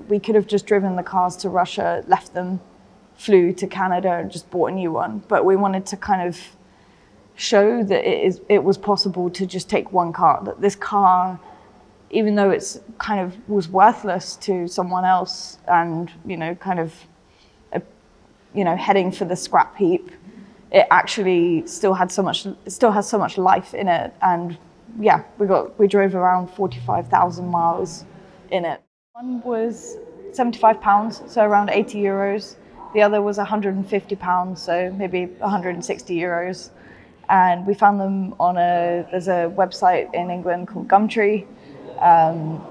We could have just driven the cars to Russia, left them, flew to Canada and just bought a new one. But we wanted to kind of show that it was possible to just take one car, that this car, even though it's kind of was worthless to someone else and, kind of, heading for the scrap heap, it actually still has so much life in it. And yeah, we drove around 45,000 miles in it. One was £75, so around 80 euros. The other was £150, so maybe 160 euros. And we found them there's a website in England called Gumtree.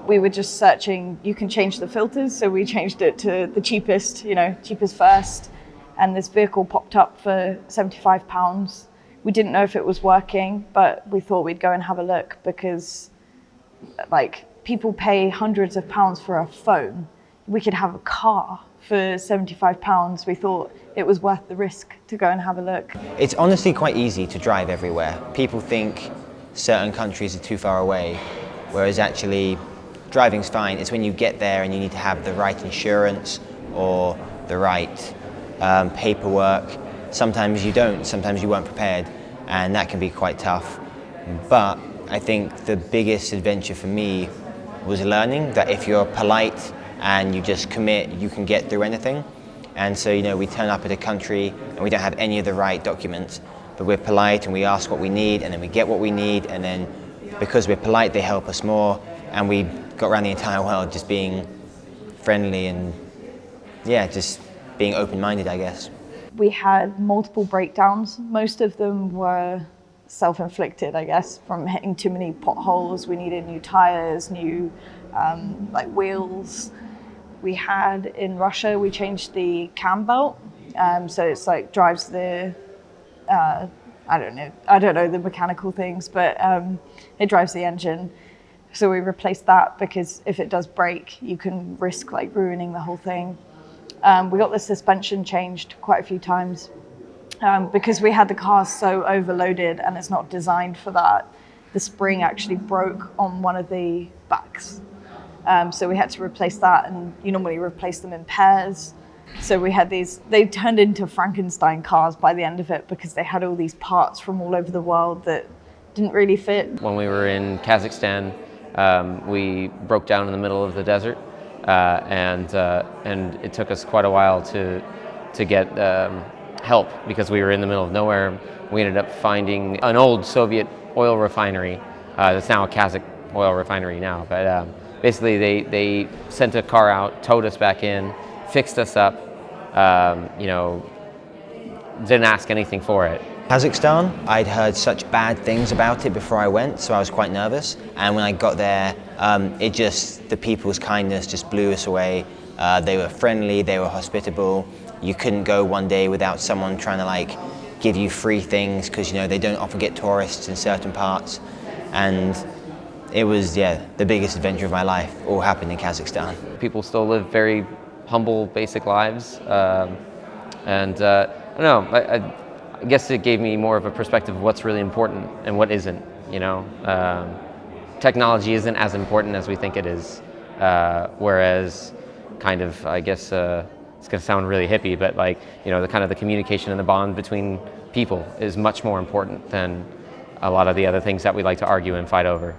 We were just searching, you can change the filters, so we changed it to the cheapest, cheapest first. And this vehicle popped up for £75. We didn't know if it was working, but we thought we'd go and have a look because, people pay hundreds of pounds for a phone. We could have a car for £75. We thought it was worth the risk to go and have a look. It's honestly quite easy to drive everywhere. People think certain countries are too far away, whereas actually driving's fine. It's when you get there and you need to have the right insurance or the right paperwork. Sometimes you don't, sometimes you weren't prepared, and that can be quite tough. But I think the biggest adventure for me was learning that if you're polite and you just commit, you can get through anything. And so, we turn up at a country and we don't have any of the right documents, but we're polite and we ask what we need and then we get what we need, and then because we're polite, they help us more, and we got around the entire world just being friendly and just being open-minded, I guess. We had multiple breakdowns. Most of them were self-inflicted, I guess, from hitting too many potholes. We needed new tires, new wheels. We had in Russia, we changed the cam belt. So it's drives the, I don't know the mechanical things, but it drives the engine. So we replaced that because if it does break, you can risk ruining the whole thing. We got the suspension changed quite a few times because we had the car so overloaded and it's not designed for that. The spring actually broke on one of the backs. So we had to replace that, and you normally replace them in pairs. So we had they turned into Frankenstein cars by the end of it because they had all these parts from all over the world that didn't really fit. When we were in Kazakhstan, we broke down in the middle of the desert. And it took us quite a while to get help because we were in the middle of nowhere. We ended up finding an old Soviet oil refinery that's now a Kazakh oil refinery now. But basically, they sent a car out, towed us back in, fixed us up. Didn't ask anything for it. Kazakhstan, I'd heard such bad things about it before I went, so I was quite nervous. And when I got there, the people's kindness just blew us away. They were friendly, they were hospitable. You couldn't go one day without someone trying to give you free things because they don't often get tourists in certain parts. And it was the biggest adventure of my life. All happened in Kazakhstan. People still live very humble, basic lives, and I don't know. I guess it gave me more of a perspective of what's really important and what isn't. Technology isn't as important as we think it is, whereas I guess it's going to sound really hippie, but the communication and the bond between people is much more important than a lot of the other things that we like to argue and fight over.